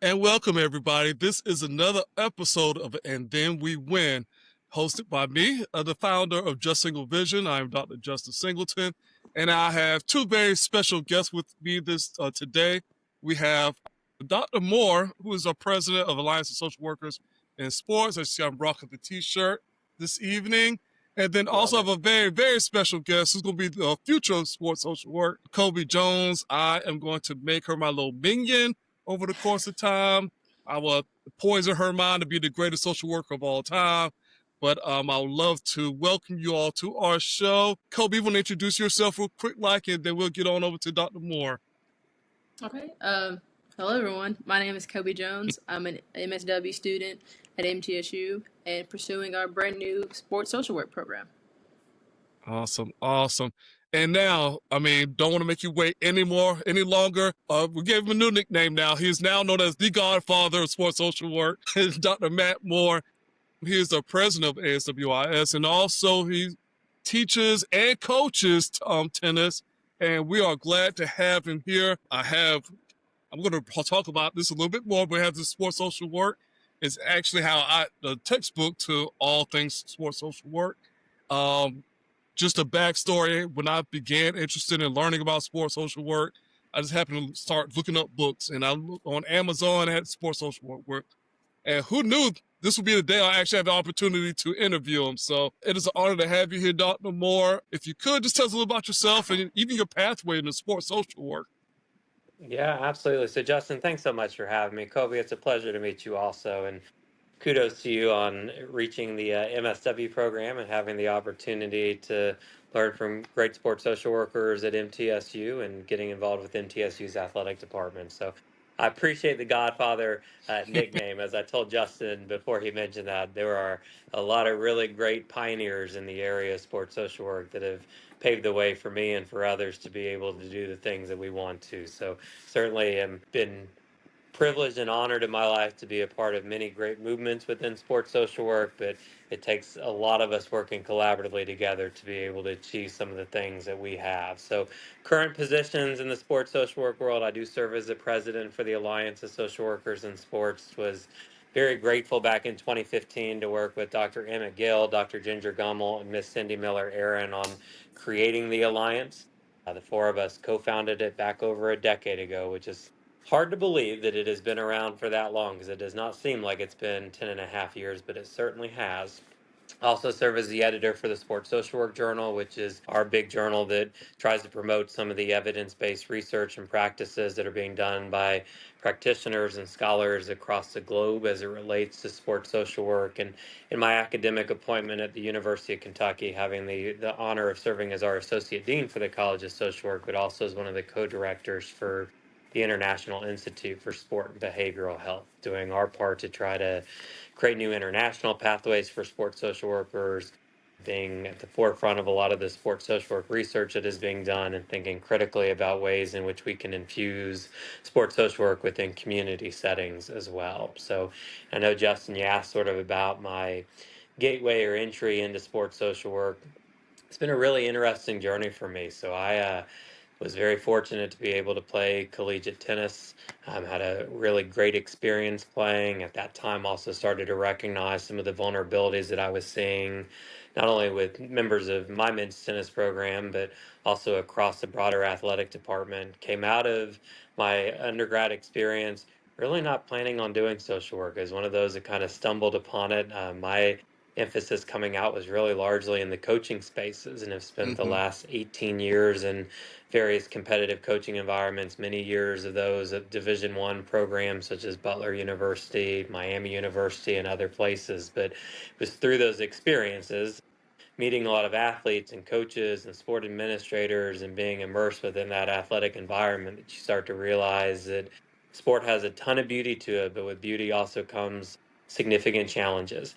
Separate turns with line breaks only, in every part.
And welcome, everybody. This is another episode of And Then We Win, hosted by me, the founder of Just Single Vision. I'm Dr. Justin Singleton, and I have two very special guests with me today. We have Dr. Moore, who is our president of Alliance of Social Workers in Sports. As you see, I'm rocking the T-shirt this evening. And then also have a very, very special guest who's going to be the future of sports social work, Kobi Jones. I am going to make her my little minion over the course of time. I will poison her mind to be the greatest social worker of all time. But I would love to welcome you all to our show. Kobe, you want to introduce yourself real quick, and then we'll get on over to Dr. Moore.
Okay. Hello, everyone. My name is Kobi Jones. I'm an MSW student at MTSU and pursuing our brand new sports social work program.
Awesome. And now, don't want to make you wait any longer. We gave him a new nickname now. He is now known as the Godfather of Sports Social Work. It's Dr. Matt Moore. He is the president of ASWIS, and also he teaches and coaches tennis. And we are glad to have him here. I'm going to talk about this a little bit more, but we have the sports social work. It's actually the textbook to all things sports social work. Just a backstory, when I began interested in learning about sports social work, I just happened to start looking up books, and I looked on Amazon at sports social work. And who knew this would be the day I actually have the opportunity to interview him. So it is an honor to have you here, Dr. Moore. If you could, just tell us a little about yourself and even your pathway into sports social work.
Yeah, absolutely. So, Justin, thanks so much for having me. Kobe, it's a pleasure to meet you also. And kudos to you on reaching the MSW program and having the opportunity to learn from great sports social workers at MTSU and getting involved with MTSU's athletic department. So I appreciate the Godfather nickname. As I told Justin before he mentioned that, there are a lot of really great pioneers in the area of sports social work that have paved the way for me and for others to be able to do the things that we want to. So certainly have been privileged and honored in my life to be a part of many great movements within sports social work, but it takes a lot of us working collaboratively together to be able to achieve some of the things that we have. So, current positions in the sports social work world, I do serve as the president for the Alliance of Social Workers in Sports. Was very grateful back in 2015 to work with Dr. Emmett Gill, Dr. Ginger Gummel, and Miss Cindy Miller Aaron on creating the Alliance. The four of us co-founded it back over a decade ago, which is hard to believe that it has been around for that long because it does not seem like it's been 10 and a half years, but it certainly has. I also serve as the editor for the Sports Social Work Journal, which is our big journal that tries to promote some of the evidence-based research and practices that are being done by practitioners and scholars across the globe as it relates to sports social work. And in my academic appointment at the University of Kentucky, having the honor of serving as our associate dean for the College of Social Work, but also as one of the co-directors for the International Institute for Sport and Behavioral Health, doing our part to try to create new international pathways for sports social workers, being at the forefront of a lot of the sports social work research that is being done, and thinking critically about ways in which we can infuse sports social work within community settings as well. So I know, Justin, you asked sort of about my gateway or entry into sports social work. It's been a really interesting journey for me. So I was very fortunate to be able to play collegiate tennis. Had a really great experience playing. At that time, also started to recognize some of the vulnerabilities that I was seeing, not only with members of my men's tennis program, but also across the broader athletic department. Came out of my undergrad experience really not planning on doing social work. As one of those that kind of stumbled upon it. My emphasis coming out was really largely in the coaching spaces, and have spent the last 18 years in various competitive coaching environments, many years of those at Division I programs such as Butler University, Miami University, and other places. But it was through those experiences, meeting a lot of athletes and coaches and sport administrators and being immersed within that athletic environment, that you start to realize that sport has a ton of beauty to it, but with beauty also comes significant challenges.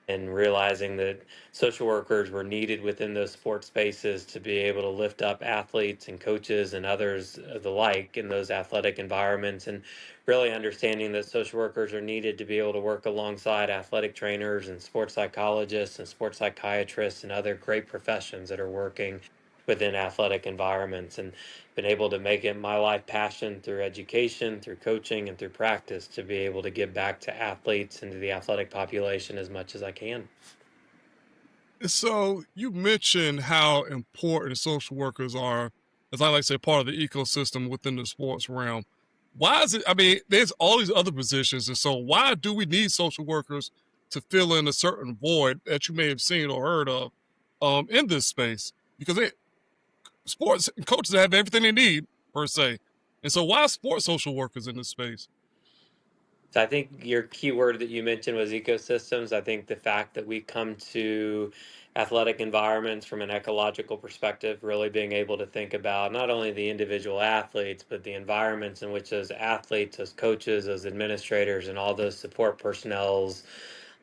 And realizing that social workers were needed within those sports spaces to be able to lift up athletes and coaches and others of the like in those athletic environments, and really understanding that social workers are needed to be able to work alongside athletic trainers and sports psychologists and sports psychiatrists and other great professions that are working within athletic environments, and been able to make it my life passion through education, through coaching, and through practice to be able to give back to athletes and to the athletic population as much as I can.
So you mentioned how important social workers are, as I like to say, part of the ecosystem within the sports realm. Why is it? I mean, there's all these other positions, and so why do we need social workers to fill in a certain void that you may have seen or heard of in this space? Because sports coaches have everything they need per se, and so why sports social workers in this space?
So I think your key word that you mentioned was ecosystems. I think the fact that we come to athletic environments from an ecological perspective, really being able to think about not only the individual athletes, but the environments in which those athletes, those coaches, those administrators, and all those support personnels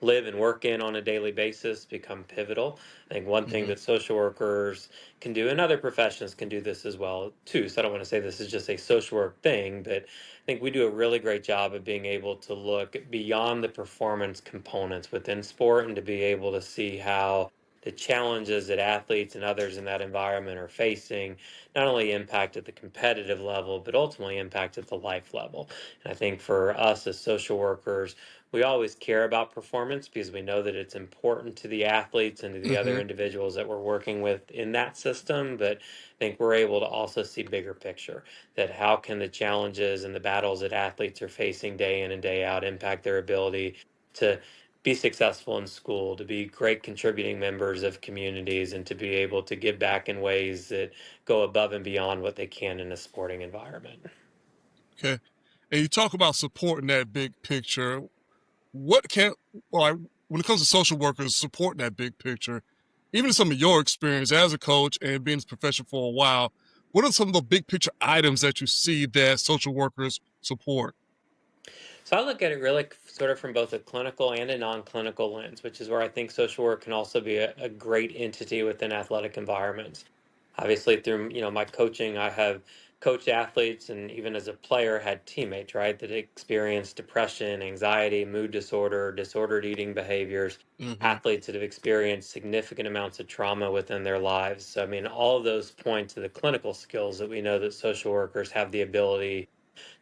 live and work in on a daily basis become pivotal. I think one thing
Mm-hmm.
that social workers can do, and other professions can do this as well too. So I don't want to say this is just a social work thing, but I think we do a really great job of being able to look beyond the performance components within sport and to be able to see how the challenges that athletes and others in that environment are facing not only impact at the competitive level, but ultimately impact at the life level. And I think for us as social workers, we always care about performance because we know that it's important to the athletes and to the other
Mm-hmm.
individuals that we're working with in that system. But I think we're able to also see bigger picture, that how can the challenges and the battles that athletes are facing day in and day out impact their ability to be successful in school, to be great contributing members of communities, and to be able to give back in ways that go above and beyond what they can in a sporting environment.
Okay, and you talk about supporting that big picture. What can, well, when it comes to social workers supporting that big picture, even some of your experience as a coach and being in this profession for a while, what are some of the big picture items that you see that social workers support?
So I look at it really sort of from both a clinical and a non-clinical lens, which is where I think social work can also be a great entity within athletic environments. Obviously, through my coaching, I have coached athletes, and even as a player, had teammates, right, that experienced depression, anxiety, mood disorder, disordered eating behaviors.
Mm-hmm.
Athletes that have experienced significant amounts of trauma within their lives. So, I mean, all of those point to the clinical skills that we know that social workers have the ability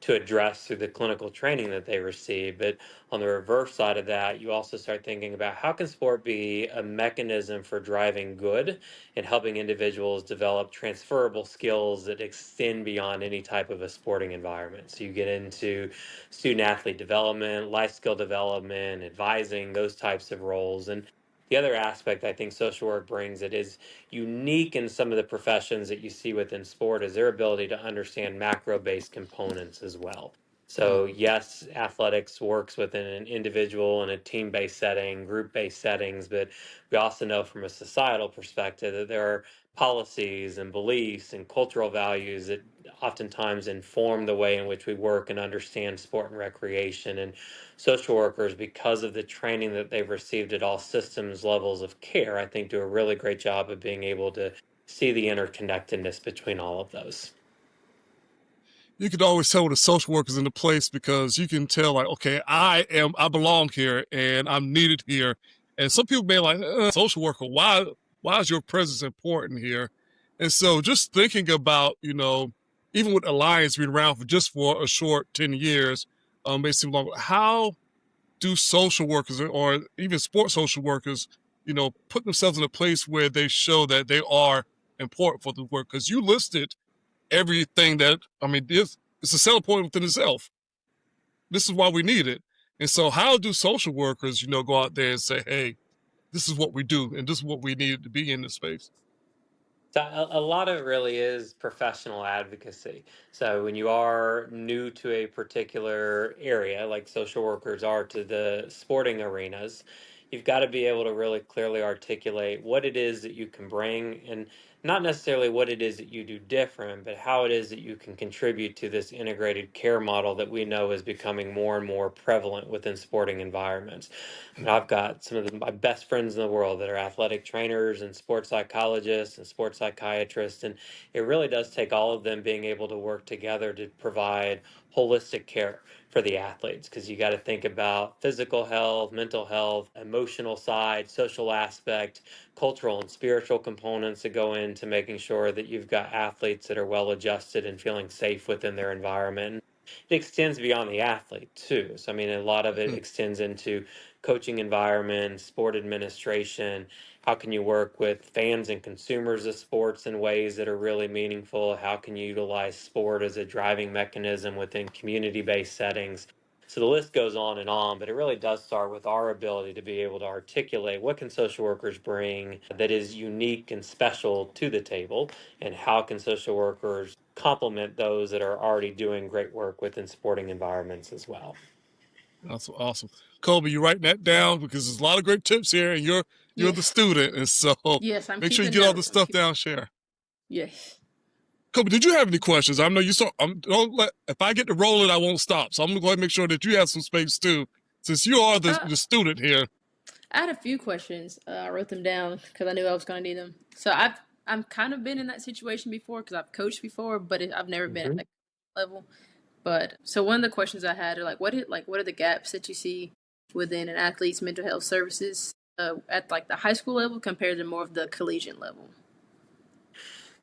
to address through the clinical training that they receive. But on the reverse side of that, you also start thinking about how can sport be a mechanism for driving good and helping individuals develop transferable skills that extend beyond any type of a sporting environment. So you get into student athlete development, life skill development, advising, those types of roles. And the other aspect I think social work brings that is unique in some of the professions that you see within sport is their ability to understand macro based components as well. So, yes, athletics works within an individual and a team based setting, group based settings, but we also know from a societal perspective that there are policies and beliefs and cultural values that oftentimes inform the way in which we work and understand sport and recreation. And social workers, because of the training that they've received at all systems levels of care, I think do a really great job of being able to see the interconnectedness between all of those.
You could always tell when the social worker's in the place because you can tell, like, okay, I belong here and I'm needed here. And some people may like, social worker, why is your presence important here? And so just thinking about, even with Alliance being around for a short 10 years, may seem long. How do social workers or even sports social workers, put themselves in a place where they show that they are important for the work? Because you listed everything that, I mean, it's a selling point within itself. This is why we need it. And so how do social workers, go out there and say, hey, this is what we do and this is what we need to be in this space?
So a lot of it really is professional advocacy. So when you are new to a particular area, like social workers are to the sporting arenas, you've got to be able to really clearly articulate what it is that you can bring, and not necessarily what it is that you do different, but how it is that you can contribute to this integrated care model that we know is becoming more and more prevalent within sporting environments. I mean, I've got some of my best friends in the world that are athletic trainers and sports psychologists and sports psychiatrists. And it really does take all of them being able to work together to provide holistic care for the athletes, because you got to think about physical health, mental health, emotional side, social aspect, cultural and spiritual components that go into making sure that you've got athletes that are well adjusted and feeling safe within their environment. It extends beyond the athlete too. So I mean, a lot of it
Mhm.
extends into coaching environments, sport administration. How can you work with fans and consumers of sports in ways that are really meaningful? How can you utilize sport as a driving mechanism within community-based settings? So the list goes on, but it really does start with our ability to be able to articulate what can social workers bring that is unique and special to the table, and how can social workers complement those that are already doing great work within sporting environments as well.
That's awesome. Kobe, you writing that down because there's a lot of great tips here, and you're the
Yes.
student, and so
Yes, I'm
make sure you
keeping
get all the
notes.
stuff down. Share.
Yes.
Kobe, did you have any questions? I know you saw. Don't let if I get to rolling, I won't stop. So I'm gonna go ahead and make sure that you have some space too, since you are the student here.
I had a few questions. I wrote them down because I knew I was going to need them. So I'm kind of been in that situation before because I've coached before, but I've never been at
Mhm.
that level. But so one of the questions I had are what are the gaps that you see within an athlete's mental health services at like the high school level compared to more of the collegiate level?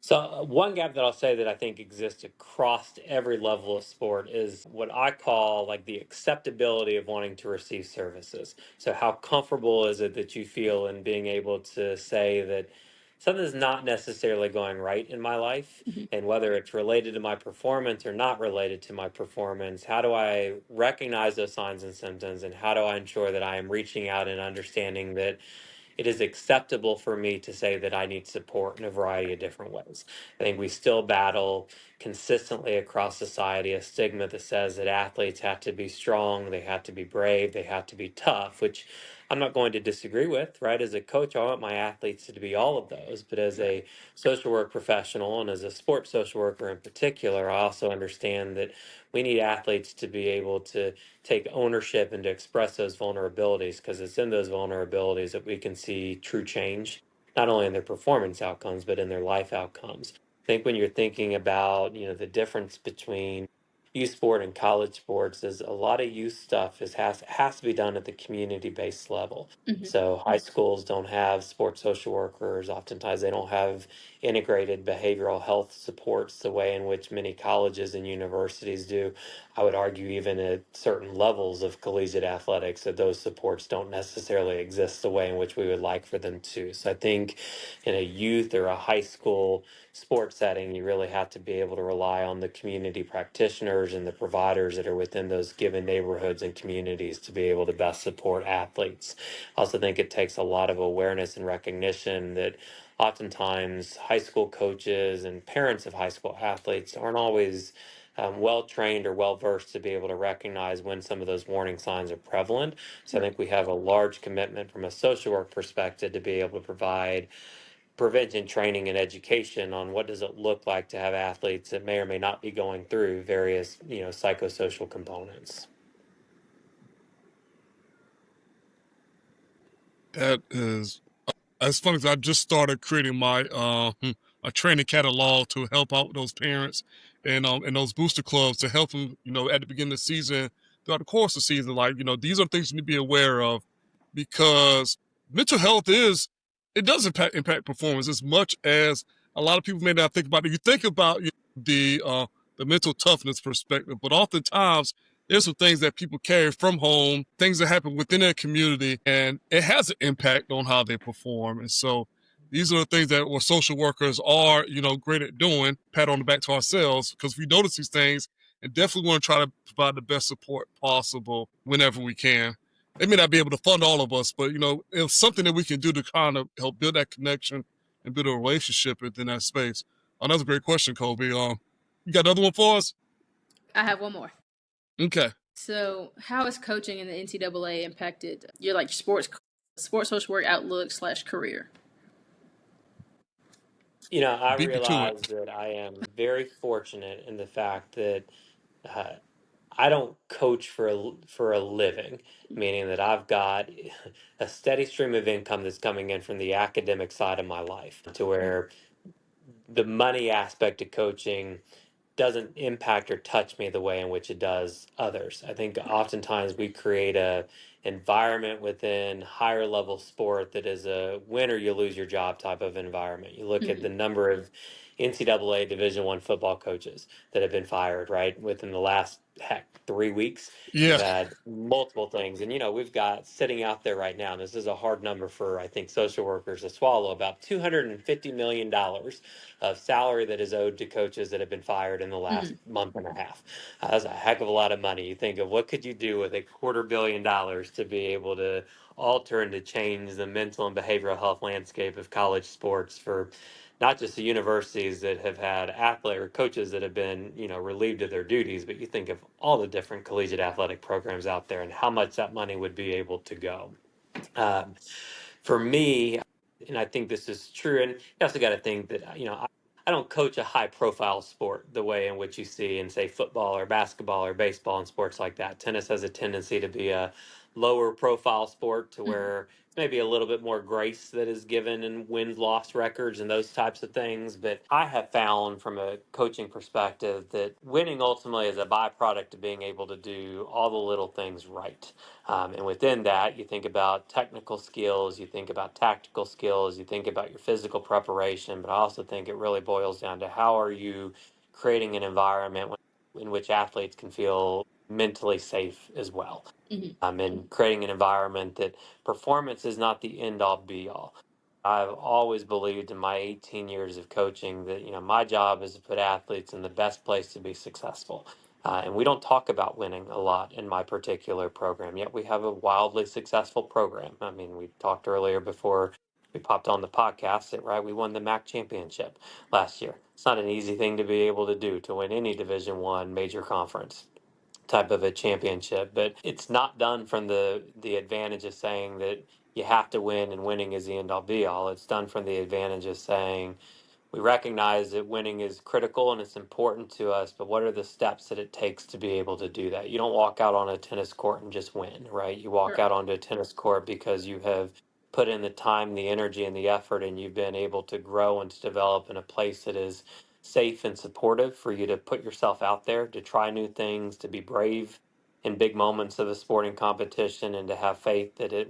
So, one gap that I'll say that I think exists across every level of sport is what I call like the acceptability of wanting to receive services. So, how comfortable is it that you feel in being able to say that something's not necessarily going right in my life?
Mm-hmm.
And whether it's related to my performance or not related to my performance, how do I recognize those signs and symptoms? And how do I ensure that I am reaching out and understanding that it is acceptable for me to say that I need support in a variety of different ways? I think we still battle consistently across society a stigma that says that athletes have to be strong, they have to be brave, they have to be tough, which I'm not going to disagree with, right? As a coach, I want my athletes to be all of those. But as
Right.
a social work professional and as a sports social worker in particular, I also understand that we need athletes to be able to take ownership and to express those vulnerabilities, because it's in those vulnerabilities that we can see true change, not only in their performance outcomes, but in their life outcomes. I think when you're thinking about, the difference between youth sport and college sports is a lot of youth stuff has to be done at the community based level.
Mm-hmm.
So high schools don't have sports social workers. Oftentimes they don't have integrated behavioral health supports the way in which many colleges and universities do. I would argue even at certain levels of collegiate athletics that those supports don't necessarily exist the way in which we would like for them to. So I think in a youth or a high school sports setting, you really have to be able to rely on the community practitioners and the providers that are within those given neighborhoods and communities to be able to best support athletes. I also think it takes a lot of awareness and recognition that oftentimes high school coaches and parents of high school athletes aren't always well trained or well versed to be able to recognize when some of those warning signs are prevalent. So I
Right.
think we have a large commitment from a social work perspective to be able to provide prevention training and education on what does it look like to have athletes that may or may not be going through various, psychosocial components.
That is It's funny 'cause I just started creating my a training catalog to help out those parents and those booster clubs to help them, at the beginning of the season, throughout the course of the season. Like, these are things you need to be aware of because mental health it does impact performance as much as a lot of people may not think about it. You think about the mental toughness perspective, but oftentimes there's some things that people carry from home, things that happen within their community, and it has an impact on how they perform. And so these are the things that what social workers are, great at doing. Pat on the back to ourselves because we notice these things and definitely want to try to provide the best support possible whenever we can. They may not be able to fund all of us, but it's something that we can do to kind of help build that connection and build a relationship within that space. Another great question, Kobe. You got another one for us?
I have one more.
Okay.
So, how has coaching in the NCAA impacted your like sports social work outlook / career?
I
Beat me to it.
realize that I am very fortunate in the fact that uh, I don't coach for a living, meaning that I've got a steady stream of income that's coming in from the academic side of my life, to where the money aspect of coaching doesn't impact or touch me the way in which it does others. I think oftentimes we create environment within higher level sport that is a win or you lose your job type of environment. You look at the number of NCAA Division I football coaches that have been fired, right, within the last, heck, 3 weeks.
Yeah.
We've had multiple things. And, we've got sitting out there right now, and this is a hard number for, I think, social workers to swallow, about $250 million of salary that is owed to coaches that have been fired in the last month and a half. That's a heck of a lot of money. You think of what could you do with $250 million to be able to alter and to change the mental and behavioral health landscape of college sports for not just the universities that have had athlete or coaches that have been, relieved of their duties, but you think of all the different collegiate athletic programs out there and how much that money would be able to go. For me, and I think this is true, and you also got to think that, I don't coach a high profile sport the way in which you see in, say, football or basketball or baseball and sports like that. Tennis has a tendency to be a lower profile sport to where maybe a little bit more grace that is given in wins loss records and those types of things. But I have found from a coaching perspective that winning ultimately is a byproduct of being able to do all the little things right. And within that, you think about technical skills, you think about tactical skills, you think about your physical preparation, but I also think it really boils down to how are you creating an environment in which athletes can feel mentally safe as well. And creating an environment that performance is not the end all be all. I've always believed in my 18 years of coaching that, my job is to put athletes in the best place to be successful. And we don't talk about winning a lot in my particular program, yet we have a wildly successful program. I mean, we talked earlier before we popped on the podcast that, right, we won the MAC championship last year. It's not an easy thing to be able to do, to win any Division I major conference type of a championship, but it's not done from the advantage of saying that you have to win and winning is the end all be all. It's done from the advantage of saying we recognize that winning is critical and it's important to us, but what are the steps that it takes to be able to do that? You don't walk out on a tennis court and just win, right? You walk out onto a tennis court because you have put in the time, the energy, and the effort, and you've been able to grow and to develop in a place that is safe and supportive for you to put yourself out there, to try new things, to be brave in big moments of a sporting competition, and to have faith that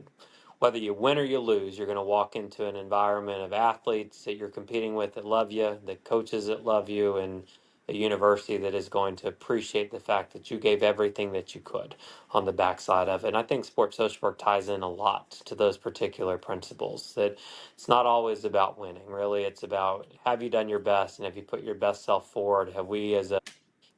whether you win or you lose, you're going to walk into an environment of athletes that you're competing with that love you, the coaches that love you, and a university that is going to appreciate the fact that you gave everything that you could on the backside of it. And I think sports social work ties in a lot to those particular principles, that it's not always about winning. Really, it's about, have you done your best, and have you put your best self forward? Have we as a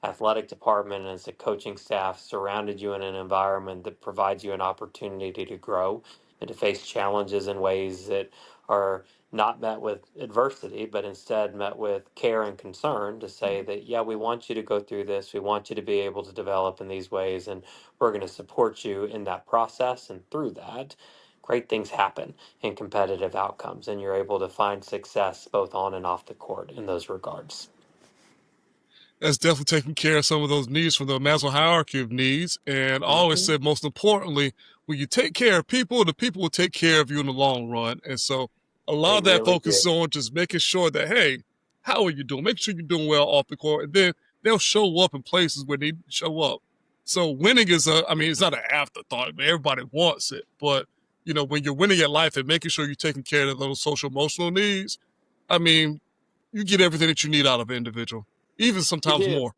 athletic department and as a coaching staff surrounded you in an environment that provides you an opportunity to grow and to face challenges in ways that are not met with adversity, but instead met with care and concern, to say that, yeah, we want you to go through this. We want you to be able to develop in these ways, and we're going to support you in that process. And through that, great things happen in competitive outcomes, and you're able to find success both on and off the court in those regards.
That's definitely taking care of some of those needs from the Maslow hierarchy of needs. And I always said, most importantly, when you take care of people, the people will take care of you in the long run. And so a lot of that focus on just making sure that, hey, how are you doing? Make sure you're doing well off the court. And then they'll show up in places where they show up. So winning is it's not an afterthought. Everybody wants it. But, when you're winning at life and making sure you're taking care of those social emotional needs, you get everything that you need out of an individual. Even sometimes more.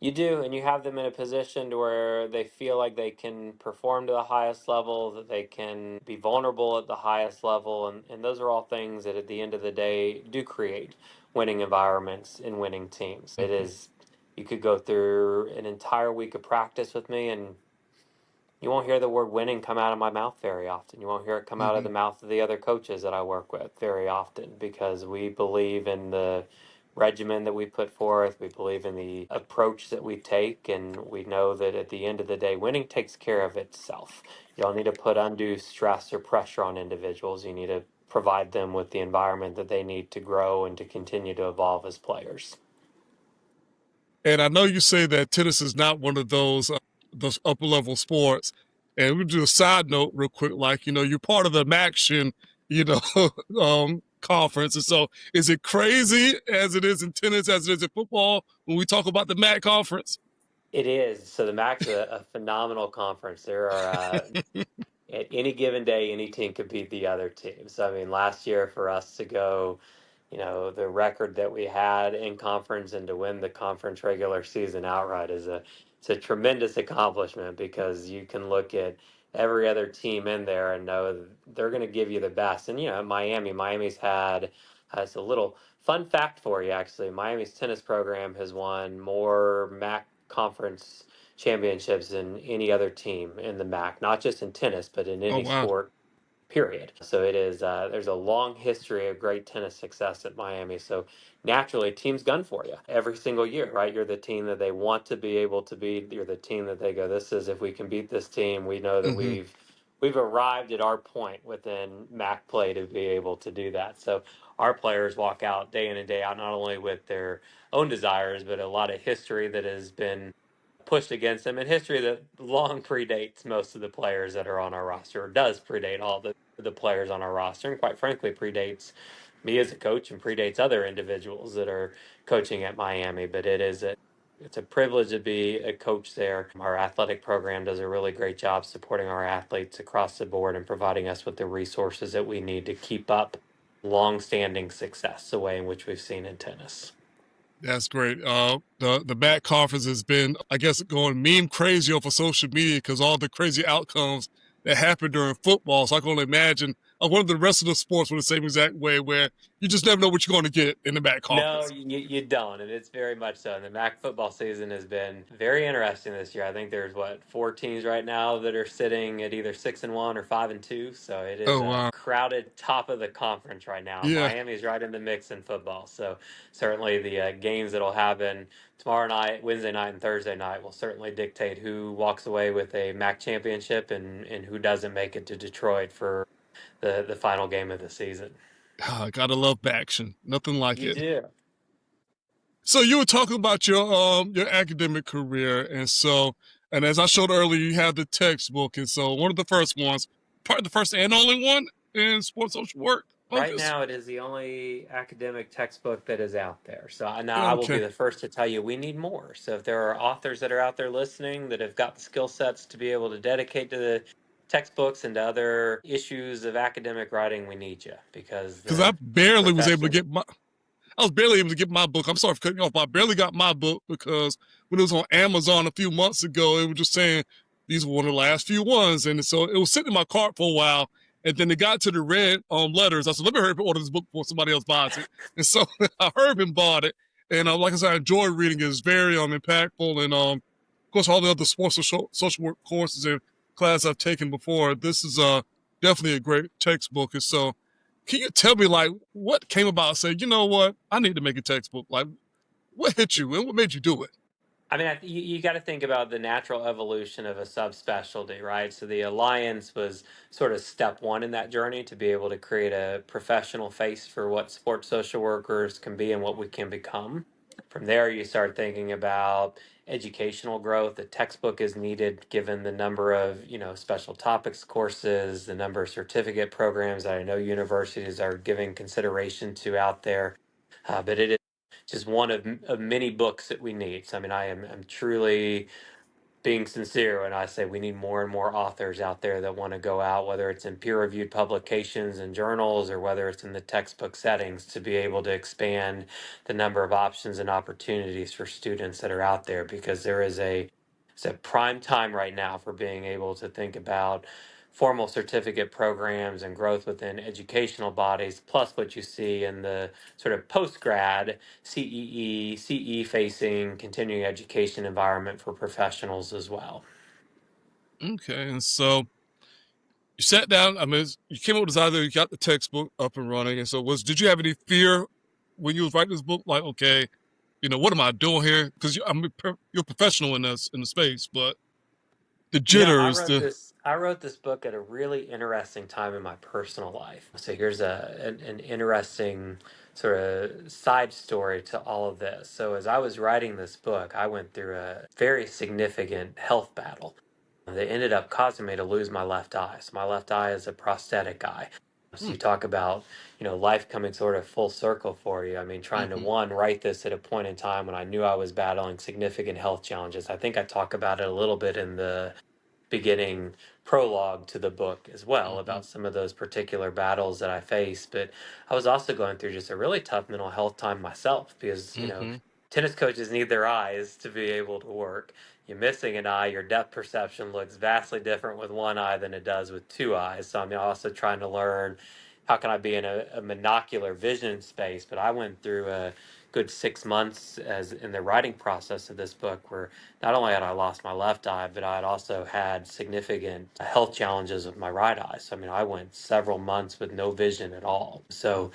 You do, and you have them in a position to where they feel like they can perform to the highest level, that they can be vulnerable at the highest level, and those are all things that at the end of the day do create winning environments and winning teams. It is, you could go through an entire week of practice with me and you won't hear the word winning come out of my mouth very often. You won't hear it come out of the mouth of the other coaches that I work with very often, because we believe in the regimen that we put forth. We believe in the approach that we take, and we know that at the end of the day, winning takes care of itself. You don't need to put undue stress or pressure on individuals. You need to provide them with the environment that they need to grow and to continue to evolve as players.
And I know you say that tennis is not one of those upper level sports. And we'll do a side note real quick, like, you're part of the MACtion, conference. And so is it crazy as it is in tennis, as it is in football, when we talk about the MAC conference?
It is. So the MAC's a phenomenal conference. There are at any given day, any team could beat the other team. So, I mean, last year for us to go, the record that we had in conference and to win the conference regular season outright it's a tremendous accomplishment because you can look at every other team in there and know they're going to give you the best. And, Miami's had, it's a little fun fact for you, actually. Miami's tennis program has won more MAC conference championships than any other team in the MAC, not just in tennis, but in
Oh
any
wow.
sport, period. So it is, there's a long history of great tennis success at Miami. So naturally, teams gun for you every single year, right? You're the team that they want to be able to beat. You're the team that they go, this is, if we can beat this team, we know that
Hmm.
we've arrived at our point within MAC play to be able to do that. So our players walk out day in and day out, not only with their own desires, but a lot of history that has been pushed against them, and history that long predates most of the players that are on our roster, or does predate all the players on our roster, and quite frankly predates me as a coach and predates other individuals that are coaching at Miami. But it's a privilege to be a coach there. Our athletic program does a really great job supporting our athletes across the board and providing us with the resources that we need to keep up long-standing success the way in which we've seen in tennis.
That's great. The MAC conference has been, I guess, going meme crazy over social media because all the crazy outcomes that happen during football. So I can only imagine one of the rest of the sports were the same exact way, where you just never know what you're going to get in the MAC
No,
conference.
you don't, and it's very much so. And the MAC football season has been very interesting this year. I think there's four teams right now that are sitting at either 6-1 or 5-2. So it is
Oh
a
wow.
crowded top of the conference right now.
Yeah.
Miami's right in the mix in football. So certainly the games that'll happen tomorrow night, Wednesday night, and Thursday night will certainly dictate who walks away with a MAC championship and who doesn't make it to Detroit for the final game of the season.
Gotta love action. Nothing like
You
it.
do.
So you were talking about your academic career, and as I showed earlier, you have the textbook, and so one of the first ones, probably the first and only one in sports social work
Right
focus.
now, it is the only academic textbook that is out there. So now I will be
Okay,
the first to tell you we need more. So if there are authors that are out there listening that have got the skill sets to be able to dedicate to the textbooks and to other issues of academic writing, we need you because
because I
the
barely was able to
profession.
get my I was barely able to get my book. I'm sorry for cutting you off, but I barely got my book because when it was on Amazon a few months ago, it was just saying these were one of the last few ones. And so it was sitting in my cart for a while. And then it got to the red letters. I said, let me hurry up and order this book before somebody else buys it. And so I hurried and bought it. And like I said, I enjoy reading it. It's very impactful. And of course, all the other sports social work courses and classes I've taken before, this is definitely a great textbook. And so can you tell me, like, what came about? Say, you know what? I need to make a textbook. Like, what hit you and what made you do it?
I mean, you got to think about the natural evolution of a subspecialty, right? So the Alliance was sort of step one in that journey to be able to create a professional face for what sports social workers can be and what we can become. From there, you start thinking about educational growth. The textbook is needed given the number of, special topics courses, the number of certificate programs that I know universities are giving consideration to out there. But it is just one of many books that we need. So, I mean, I'm truly being sincere when I say we need more and more authors out there that want to go out, whether it's in peer reviewed publications and journals or whether it's in the textbook settings, to be able to expand the number of options and opportunities for students that are out there because it's a prime time right now for being able to think about formal certificate programs and growth within educational bodies, plus what you see in the sort of post grad CE facing continuing education environment for professionals as well.
Okay, and so you sat down. I mean, you came up with this idea. You got the textbook up and running. And so, did you have any fear when you was writing this book? Like, okay, what am I doing here? Because you're a professional in the space, but the
I
jitters,
wrote
the
this book at a really interesting time in my personal life. So here's an interesting sort of side story to all of this. So as I was writing this book, I went through a very significant health battle that ended up causing me to lose my left eye. So my left eye is a prosthetic eye. So
hmm,
you talk about, life coming sort of full circle for you. I mean, trying to
mm-hmm,
one, write this at a point in time when I knew I was battling significant health challenges. I think I talk about it a little bit in the beginning prologue to the book as well about some of those particular battles that I faced. But I was also going through just a really tough mental health time myself because, tennis coaches need their eyes to be able to work. You're missing an eye, your depth perception looks vastly different with one eye than it does with two eyes. So I'm also trying to learn how can I be in a monocular vision space. But I went through a good 6 months as in the writing process of this book where not only had I lost my left eye, but I had also had significant health challenges with my right eye. So, I mean, I went several months with no vision at all. So,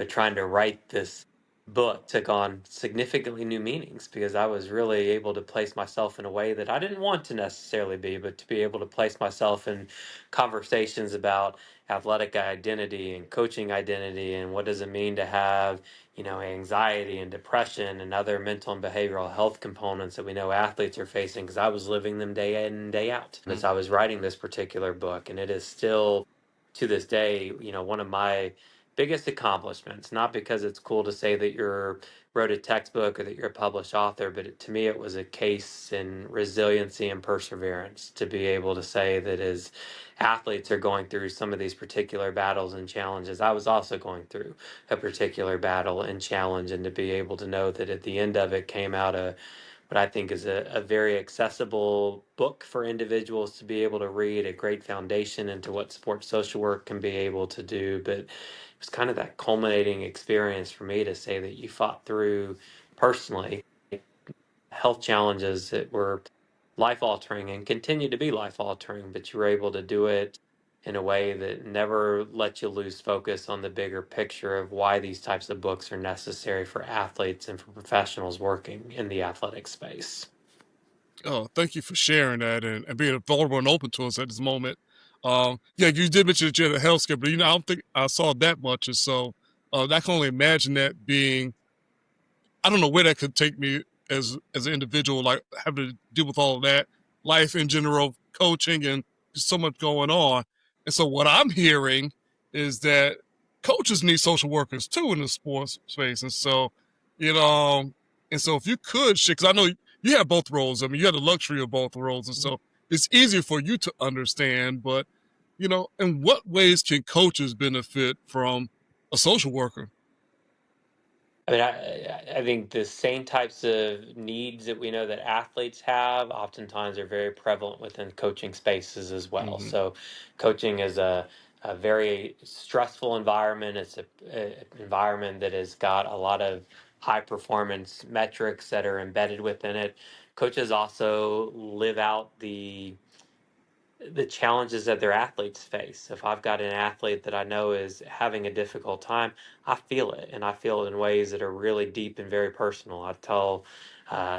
trying to write this book took on significantly new meanings because I was really able to place myself in a way that I didn't want to necessarily be, but to be able to place myself in conversations about athletic identity and coaching identity and what does it mean to have anxiety and depression and other mental and behavioral health components that we know athletes are facing because I was living them day in and day out as I was writing this particular book. And it is still to this day, one of my biggest accomplishments, not because it's cool to say that you're wrote a textbook or that you're a published author, but to me, it was a case in resiliency and perseverance to be able to say that as athletes are going through some of these particular battles and challenges, I was also going through a particular battle and challenge, and to be able to know that at the end of it came out what I think is a very accessible book for individuals to be able to read, a great foundation into what sports social work can be able to do. But it was kind of that culminating experience for me to say that you fought through personally health challenges that were life altering and continue to be life altering, but you were able to do it in a way that never let you lose focus on the bigger picture of why these types of books are necessary for athletes and for professionals working in the athletic space.
Oh, thank you for sharing that and being vulnerable and open to us at this moment. Yeah, you did mention that you had a health scare, but I don't think I saw that much, and so I can only imagine that being. I don't know where that could take me as an individual, like having to deal with all of that, life in general, coaching, and just so much going on. And so what I'm hearing is that coaches need social workers too in the sports space, and so and so if you could, because I know you have both roles. I mean, you have the luxury of both roles, and so it's easier for you to understand. But in what ways can coaches benefit from a social worker?
I mean, I think the same types of needs that we know that athletes have oftentimes are very prevalent within coaching spaces as well. So, coaching is a very stressful environment. It's a environment that has got a lot of high performance metrics that are embedded within it. Coaches also live out the challenges that their athletes face. If I've got an athlete that I know is having a difficult time, I feel it, and I feel it in ways that are really deep and very personal. I tell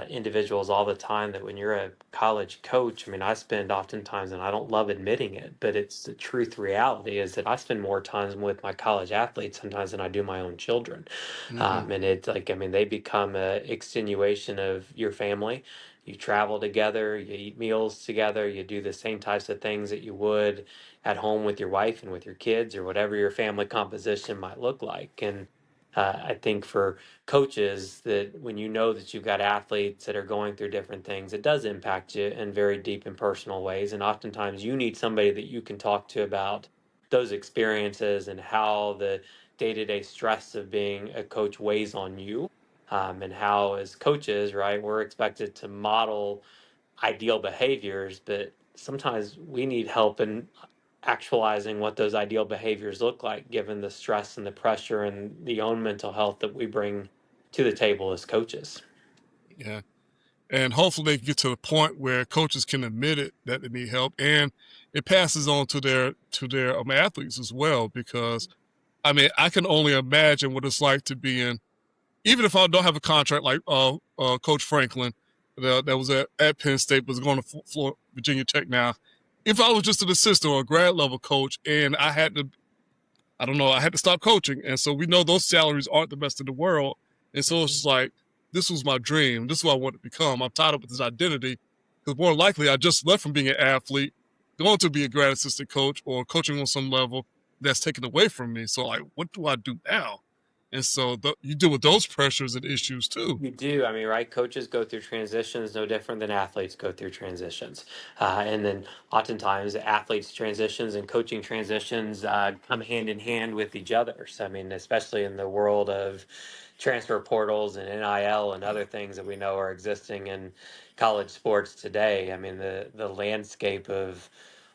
individuals all the time that when you're a college coach, I mean, I spend oftentimes, and I don't love admitting it, but it's the truth reality is that I spend more time with my college athletes sometimes than I do my own children. And it's like, I mean, they become a extenuation of your family. You travel together, you eat meals together, you do the same types of things that you would at home with your wife and with your kids or whatever your family composition might look like. And I think for coaches that when you know that you've got athletes that are going through different things, it does impact you in very deep and personal ways. And oftentimes you need somebody that you can talk to about those experiences and how the day-to-day stress of being a coach weighs on you, and how as coaches, right, we're expected to model ideal behaviors, but sometimes we need help in actualizing what those ideal behaviors look like given the stress and the pressure and the own mental health that we bring to the table as coaches.
Yeah. And hopefully they can get to the point where coaches can admit it that they need help, and it passes on to their athletes as well. Because I mean, I can only imagine what it's like to be in. Even if I don't have a contract like Coach Franklin, that was at Penn State, but is going to Virginia Tech now. If I was just an assistant or a grad level coach, and I had to stop coaching, and so we know those salaries aren't the best in the world, and so it's just like, this was my dream. This is what I want to become. I'm tied up with this identity because more likely I just left from being an athlete, going to be a grad assistant coach or coaching on some level that's taken away from me. So like, what do I do now? And so you deal with those pressures and issues too.
You do. I mean, right? Coaches go through transitions no different than athletes go through transitions. And then oftentimes athletes' transitions and coaching transitions come hand in hand with each other. So, I mean, especially in the world of transfer portals and NIL and other things that we know are existing in college sports today. I mean, the landscape of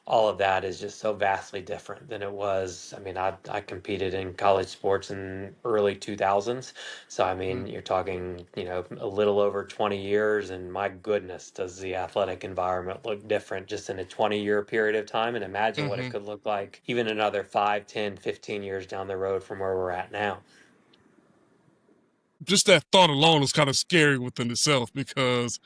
all of that is just so vastly different than it was. I mean, I competed in college sports in early 2000s. So, I mean, you're talking, a little over 20 years, and my goodness, does the athletic environment look different just in a 20-year period of time? And imagine what it
Mm-hmm.
could look like even another 5, 10, 15 years down the road from where we're at now.
Just that thought alone is kind of scary within itself because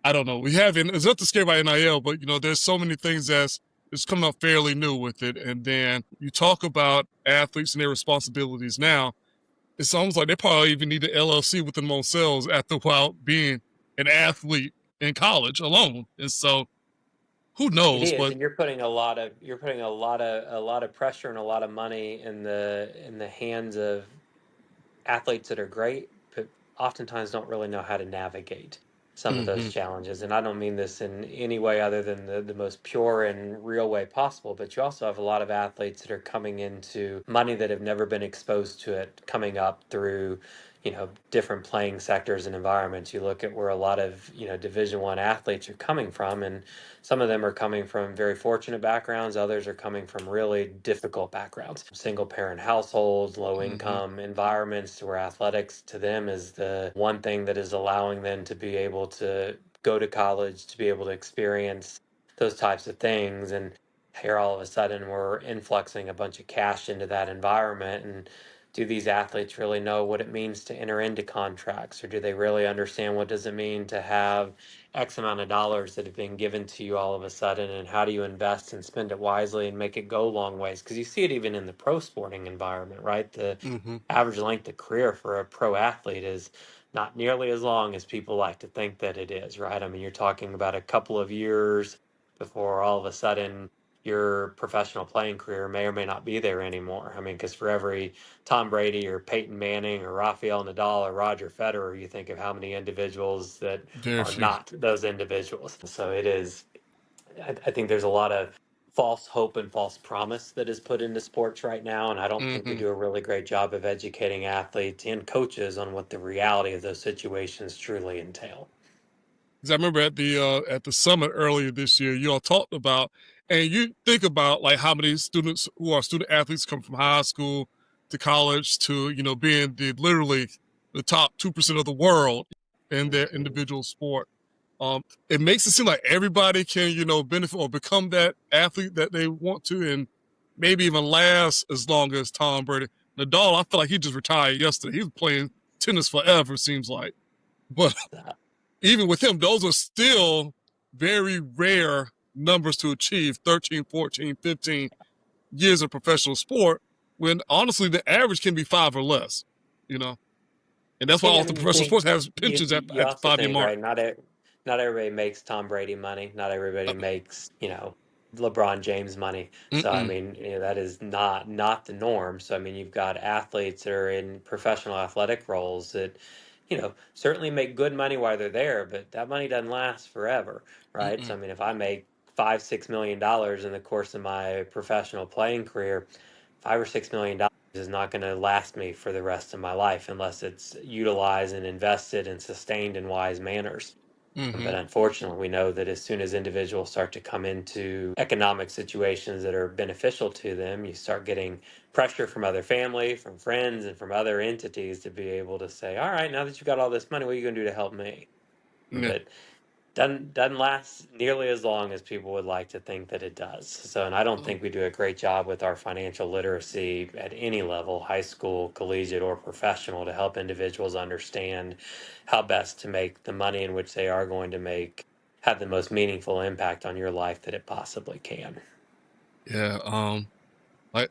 I don't know. It's not to scare by NIL, but there's so many things that's coming up fairly new with it. And then you talk about athletes and their responsibilities now. It's almost like they probably even need an LLC within themselves after while being an athlete in college alone. And so who
It
knows?
is,
But
and you're putting a lot of pressure and a lot of money in the hands of athletes that are great, but oftentimes don't really know how to navigate some of those
mm-hmm,
challenges. And I don't mean this in any way other than the most pure and real way possible, but you also have a lot of athletes that are coming into money that have never been exposed to it coming up through different playing sectors and environments. You look at where a lot of division one athletes are coming from, and some of them are coming from very fortunate backgrounds, others are coming from really difficult backgrounds, single parent households, low
mm-hmm,
income environments, to where athletics to them is the one thing that is allowing them to be able to go to college, to be able to experience those types of things. And here all of a sudden we're influxing a bunch of cash into that environment. And do these athletes really know what it means to enter into contracts, or do they really understand what does it mean to have X amount of dollars that have been given to you all of a sudden, and how do you invest and spend it wisely and make it go long ways? Because you see it even in the pro sporting environment, right? The
mm-hmm.
average length of career for a pro athlete is not nearly as long as people like to think that it is, right? I mean, you're talking about a couple of years before all of a sudden your professional playing career may or may not be there anymore. I mean, because for every Tom Brady or Peyton Manning or Rafael Nadal or Roger Federer, you think of how many individuals that
Very
are
few.
not those individuals. So it is, I think there's a lot of false hope and false promise that is put into sports right now. And I don't think we
Mm-hmm.
do a really great job of educating athletes and coaches on what the reality of those situations truly entail.
Because I remember at the summit earlier this year, you all talked about, and you think about like how many students who are student athletes come from high school to college to being literally the top 2% of the world in their
Mhm.
individual sport. It makes it seem like everybody can benefit or become that athlete that they want to, and maybe even last as long as Tom Brady. Nadal, I feel like he just retired yesterday. He's playing tennis forever, seems like, but
Uh,
even with him, those are still very rare numbers to achieve 13, 14, 15 years of professional sport when honestly the average can be 5 or less, you know? And that's why all
Yeah,
the
and you
professional
think
sports have pensions
you
at the
also
5 year
think,
mark.
right? Not everybody makes Tom Brady money. Not everybody makes LeBron James money. So I
Mm-mm,
mean, that is not the norm. So I mean, you've got athletes that are in professional athletic roles that certainly make good money while they're there, but that money doesn't last forever, right? So
mm-mm,
I mean, if I make $5-6 million in the course of my professional playing career, $5 or $6 million is not going to last me for the rest of my life unless it's utilized and invested and sustained in wise manners.
mm-hmm.
But unfortunately, we know that as soon as individuals start to come into economic situations that are beneficial to them, you start getting pressure from other family, from friends, and from other entities to be able to say, all right, now that you've got all this money, what are you going to do to help me?
Yeah.
But doesn't last nearly as long as people would like to think that it does. So, and I don't
Oh,
think we do a great job with our financial literacy at any level, high school, collegiate, or professional, to help individuals understand how best to make the money in which they are going to make have the most meaningful impact on your life that it possibly can.
yeah. Like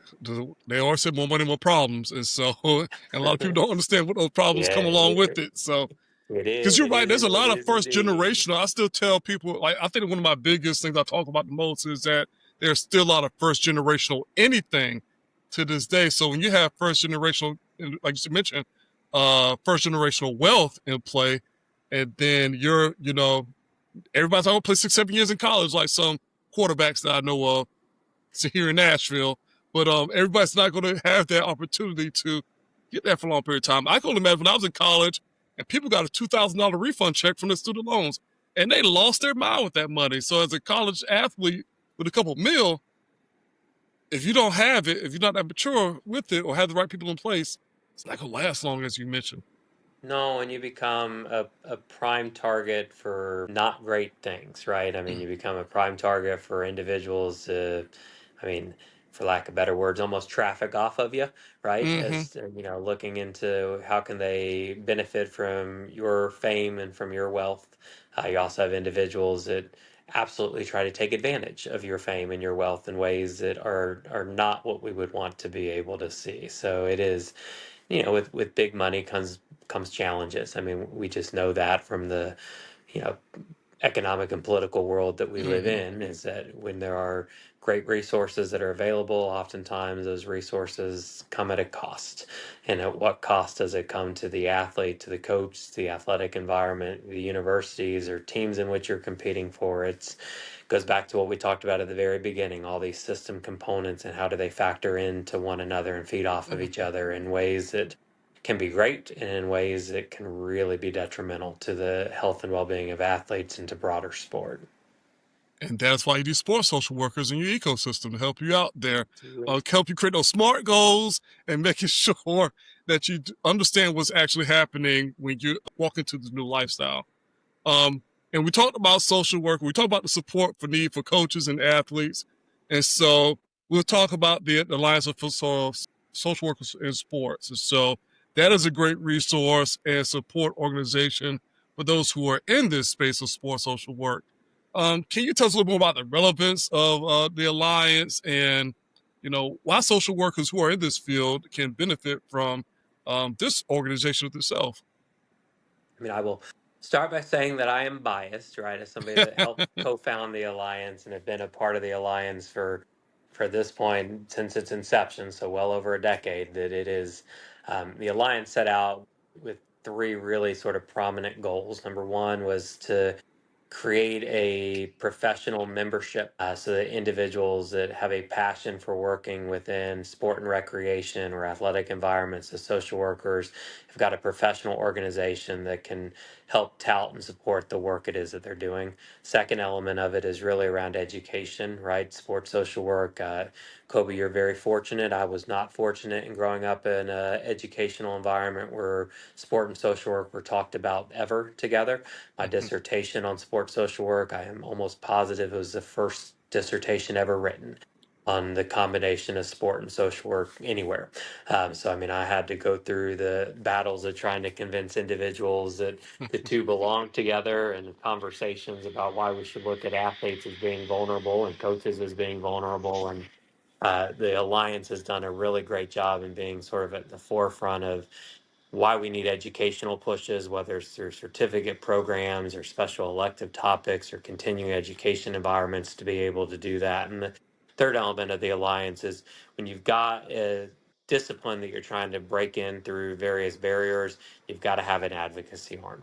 they always say, more money, more problems, and so and a lot of people don't understand what those problems
Yeah,
come along with it. So
it
because
is.
you're
It
right,
is.
there's a
It
lot of
is
first
indeed.
generational. I still tell people, like, I think one of my biggest things I talk about the most is that there's still a lot of first generational anything to this day. So when you have first generational like you mentioned, first generational wealth in play, and then everybody's going to play 6-7 years in college, like some quarterbacks that I know of here in Nashville. But everybody's not going to have that opportunity to get that for a long period of time. I can only imagine when I was in college and people got a $2,000 refund check from their student loans, and they lost their mind with that money. So as a college athlete with a couple mil, if you don't have it, if you're not that mature with it or have the right people in place, it's not going to last long, as you mentioned.
No, and you become a prime target for not great things, right? I mean, you become a prime target for individuals I mean, for lack of better words, almost traffic off of you, right?
Mm-hmm.
As looking into how can they benefit from your fame and from your wealth. You also have individuals that absolutely try to take advantage of your fame and your wealth in ways that are not what we would want to be able to see. So it is, with big money comes challenges. I mean, we just know that from the, you know, economic and political world that we live
Mm-hmm.
in, is that when there are great resources that are available, oftentimes those resources come at a cost. And at what cost does it come to the athlete, to the coach, the athletic environment, the universities or teams in which you're competing for? It goes back to what we talked about at the very beginning, all these system components and how do they factor into one another and feed off of each other in ways that can be great and in ways that can really be detrimental to the health and well-being of athletes and to broader sport.
And that's why you do sports social workers in your ecosystem to help you out there,
Absolutely.
help you create those SMART goals and making sure that you understand what's actually happening when you walk into the new lifestyle. And we talked about social work. We talked about the support for need for coaches and athletes. And so we'll talk about the Alliance of Social Workers in Sports. And so that is a great resource and support organization for those who are in this space of sports social work. Can you tell us a little more about the relevance of the Alliance and, why social workers who are in this field can benefit from this organization itself?
I mean, I will start by saying that I am biased, right? As somebody that helped co-found the alliance and have been a part of the alliance for this point since its inception, so well over a decade. That it is the alliance set out with three really sort of prominent goals. Number one was to create a professional membership so that individuals that have a passion for working within sport and recreation or athletic environments as social workers have got a professional organization that can help tout and support the work it is that they're doing. Second element of it is really around education, right? Sports social work. Kobi, you're very fortunate. I was not fortunate in growing up in an educational environment where sport and social work were talked about ever together. My dissertation on sports social work, I am almost positive it was the first dissertation ever written on the combination of sport and social work anywhere. So, I mean, I had to go through the battles of trying to convince individuals that the two belong together and conversations about why we should look at athletes as being vulnerable and coaches as being vulnerable. And the Alliance has done a really great job in being sort of at the forefront of why we need educational pushes, whether it's through certificate programs or special elective topics or continuing education environments to be able to do that. And the third element of the Alliance is when you've got a discipline that you're trying to break in through various barriers, you've got to have an advocacy arm.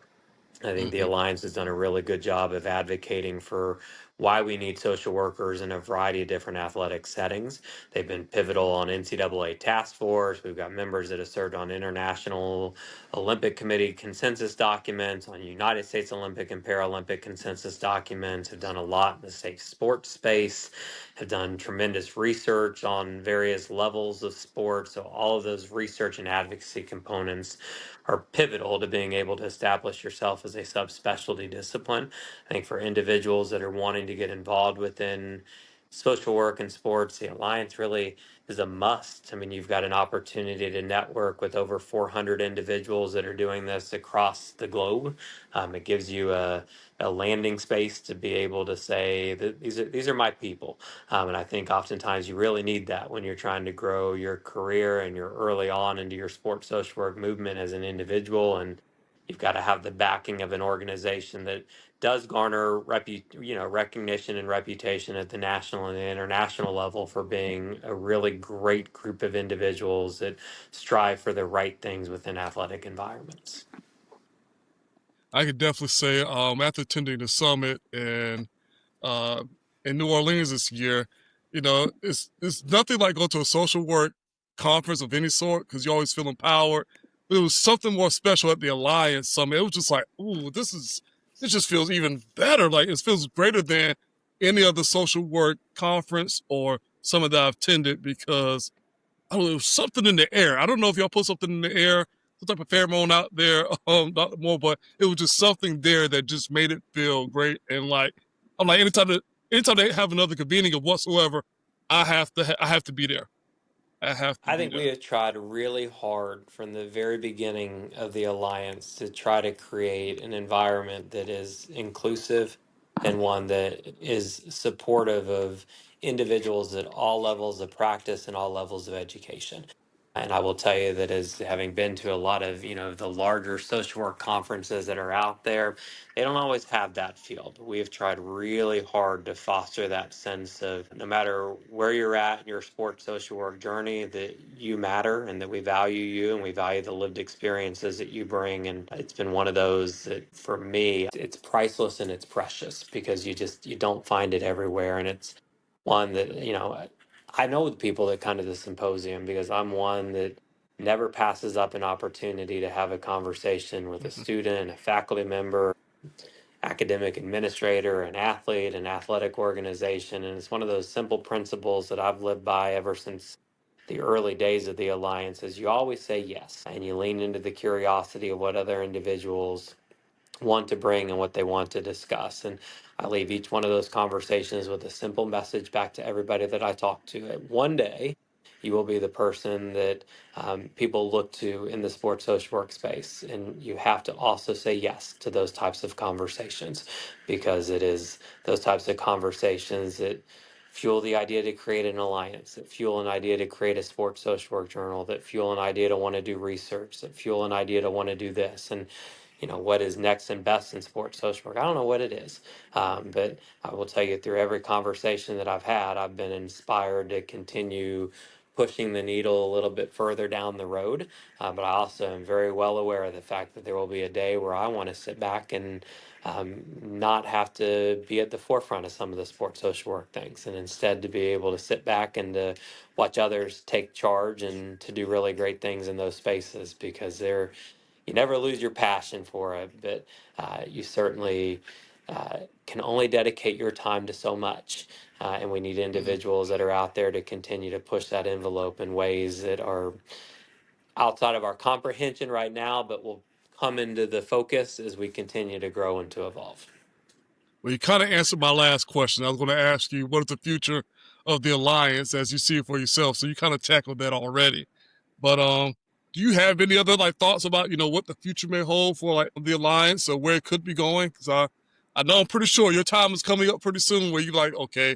I think the
Mm-hmm.
Alliance has done a really good job of advocating for why we need social workers in a variety of different athletic settings. They've been pivotal on NCAA task force. We've got members that have served on International Olympic Committee consensus documents, on United States Olympic and Paralympic consensus documents, have done a lot in the safe sports space, have done tremendous research on various levels of sports. So all of those research and advocacy components are pivotal to being able to establish yourself as a subspecialty discipline. I think for individuals that are wanting to get involved within social work and sports, the Alliance really is a must. I mean, you've got an opportunity to network with over 400 individuals that are doing this across the globe. It gives you a landing space to be able to say that these are my people. And I think oftentimes you really need that when you're trying to grow your career and you're early on into your sports social work movement as an individual. And you've got to have the backing of an organization that does garner recognition and reputation at the national and the international level for being a really great group of individuals that strive for the right things within athletic environments.
I could definitely say after attending the summit and in New Orleans this year, it's nothing like going to a social work conference of any sort because you always feel empowered. But it was something more special at the Alliance Summit. It was just like, ooh, this just feels even better. Like it feels greater than any other social work conference or some that I've attended because I don't know, there was something in the air. I don't know if y'all put something in the air, some type of pheromone out there, not more, but it was just something there that just made it feel great. And like, I'm like, anytime they have another convening of whatsoever, I have to be there.
I think we have tried really hard from the very beginning of the Alliance to try to create an environment that is inclusive and one that is supportive of individuals at all levels of practice and all levels of education. And I will tell you that as having been to a lot of, the larger social work conferences that are out there, they don't always have that feel. But we have tried really hard to foster that sense of no matter where you're at in your sports social work journey, that you matter and that we value you and we value the lived experiences that you bring. And it's been one of those that for me, it's priceless and it's precious because you don't find it everywhere. And it's one that, I know the people that come to the symposium because I'm one that never passes up an opportunity to have a conversation with a student, a faculty member, academic administrator, an athlete, an athletic organization. And it's one of those simple principles that I've lived by ever since the early days of the Alliance is you always say yes and you lean into the curiosity of what other individuals want to bring and what they want to discuss. And I leave each one of those conversations with a simple message back to everybody that I talk to. One day, you will be the person that people look to in the sports social work space. And you have to also say yes to those types of conversations because it is those types of conversations that fuel the idea to create an alliance, that fuel an idea to create a sports social work journal, that fuel an idea to want to do research, that fuel an idea to want to do this. And what is next and best in sports social work. I don't know what it is, but I will tell you through every conversation that I've had, I've been inspired to continue pushing the needle a little bit further down the road. But I also am very well aware of the fact that there will be a day where I want to sit back and not have to be at the forefront of some of the sports social work things and instead to be able to sit back and to watch others take charge and to do really great things in those spaces because you never lose your passion for it, but you certainly can only dedicate your time to so much. And we need individuals that are out there to continue to push that envelope in ways that are outside of our comprehension right now, but will come into the focus as we continue to grow and to evolve.
Well, you kind of answered my last question. I was going to ask you, what is the future of the Alliance as you see it for yourself? So you kind of tackled that already. But do you have any other thoughts about what the future may hold for the Alliance or where it could be going? Because I know I'm pretty sure your time is coming up pretty soon where you're okay,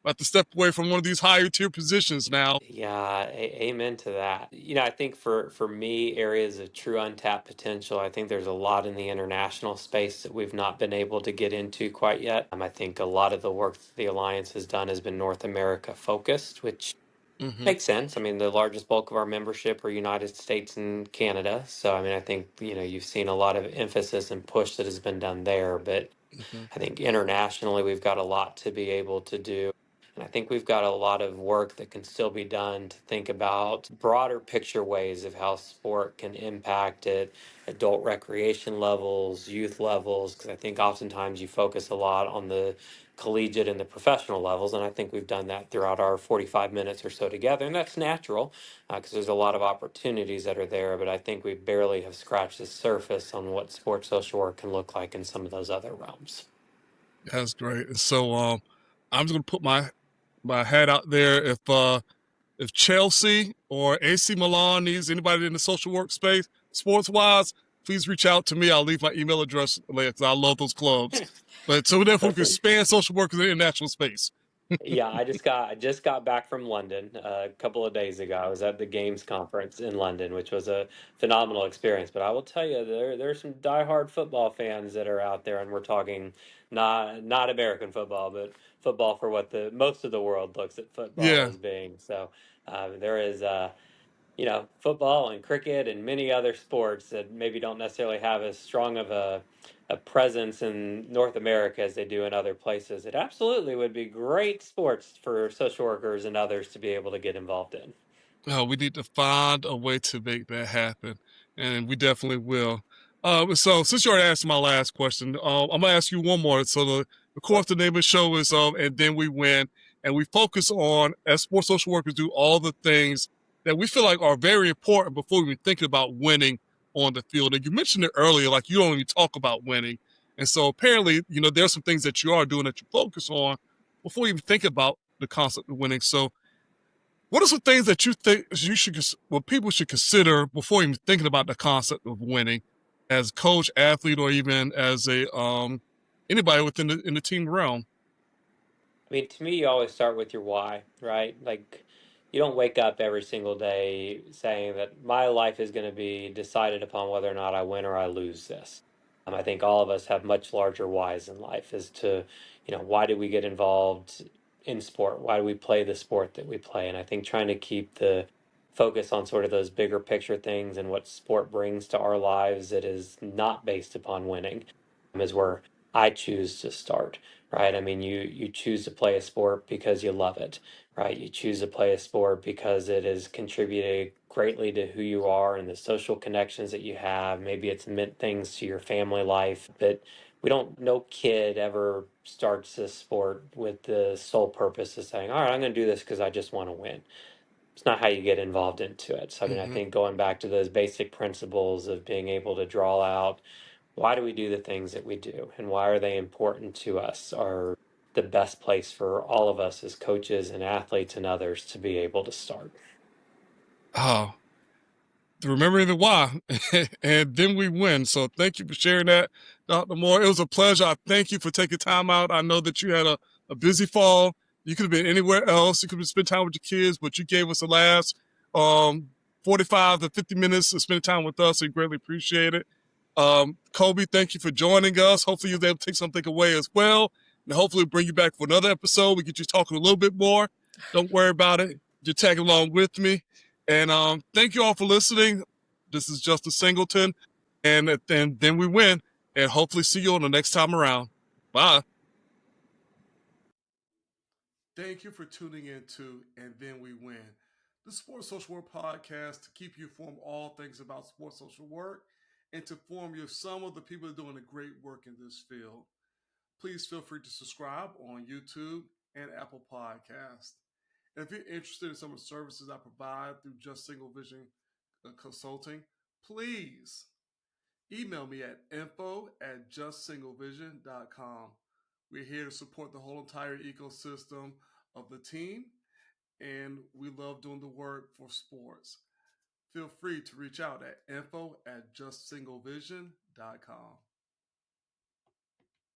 I have to step away from one of these higher tier positions now.
Yeah, amen to that. I think for me, areas of true untapped potential, I think there's a lot in the international space that we've not been able to get into quite yet. I think a lot of the work that the Alliance has done has been North America focused, which makes sense. The largest bulk of our membership are United States and Canada. So, I think, you've seen a lot of emphasis and push that has been done there. But I think internationally, we've got a lot to be able to do. And I think we've got a lot of work that can still be done to think about broader picture ways of how sport can impact at adult recreation levels, youth levels, because I think oftentimes you focus a lot on the collegiate and the professional levels. And I think we've done that throughout our 45 minutes or so together. And that's natural because there's a lot of opportunities that are there. But I think we barely have scratched the surface on what sports social work can look like in some of those other realms.
That's great. And so I'm just going to put my hat out there. If Chelsea or AC Milan needs anybody in the social work space, sports-wise, please reach out to me. I'll leave my email address later because I love those clubs. But so therefore we can expand social work in the international space.
Yeah, I just got back from London a couple of days ago. I was at the Games conference in London, which was a phenomenal experience. But I will tell you, there's some diehard football fans that are out there, and we're talking not American football, but football for what the most of the world looks at football
Yeah.
as being. So there is football and cricket and many other sports that maybe don't necessarily have as strong of a presence in North America as they do in other places. It absolutely would be great sports for social workers and others to be able to get involved in.
We need to find a way to make that happen, and we definitely will. So since you already asked my last question, I'm gonna ask you one more. So of course,
Sure.
the name of the show is and then we win, and we focus on as sports social workers do all the things that we feel like are very important before we think about winning on the field. And you mentioned it earlier, like you don't even talk about winning, and so apparently, there's some things that you are doing that you focus on before you even think about the concept of winning. So what are some things that you think people should consider before even thinking about the concept of winning, as a coach, athlete, or even as a anybody within the team realm?
I mean, to me, you always start with your why, right? Like, you don't wake up every single day saying that my life is going to be decided upon whether or not I win or I lose this. I think all of us have much larger whys in life as to, why do we get involved in sport? Why do we play the sport that we play? And I think trying to keep the focus on sort of those bigger picture things and what sport brings to our lives that is not based upon winning is where I choose to start, right? I mean, you choose to play a sport because you love it, right? You choose to play a sport because it has contributed greatly to who you are and the social connections that you have. Maybe it's meant things to your family life, but no kid ever starts this sport with the sole purpose of saying, all right, I'm going to do this because I just want to win. It's not how you get involved into it. So, I mean, I
Mm-hmm.
think going back to those basic principles of being able to draw out why do we do the things that we do and why are they important to us are the best place for all of us as coaches and athletes and others to be able to start.
Oh, remembering the why, and then we win. So thank you for sharing that, Dr. Moore. It was a pleasure. I thank you for taking time out. I know that you had a busy fall. You could have been anywhere else. You could have spent time with your kids, but you gave us the last 45 to 50 minutes to spend time with us. We greatly appreciate it. Kobi, thank you for joining us. Hopefully you're able to take something away as well. And hopefully we'll bring you back for another episode. We get you talking a little bit more. Don't worry about it. You're tagging along with me. And thank you all for listening. This is Justin Singleton. And then we win. And hopefully see you on the next time around. Bye. Thank you for tuning in to And Then We Win, the Sports Social Work podcast to keep you informed all things about sports social work and to inform you of some of the people doing a great work in this field. Please feel free to subscribe on YouTube and Apple Podcasts. And if you're interested in some of the services I provide through Just Single Vision Consulting, please email me at info@justsinglevision.com. We're here to support the whole entire ecosystem of the team, and we love doing the work for sports. Feel free to reach out at info@justsinglevision.com.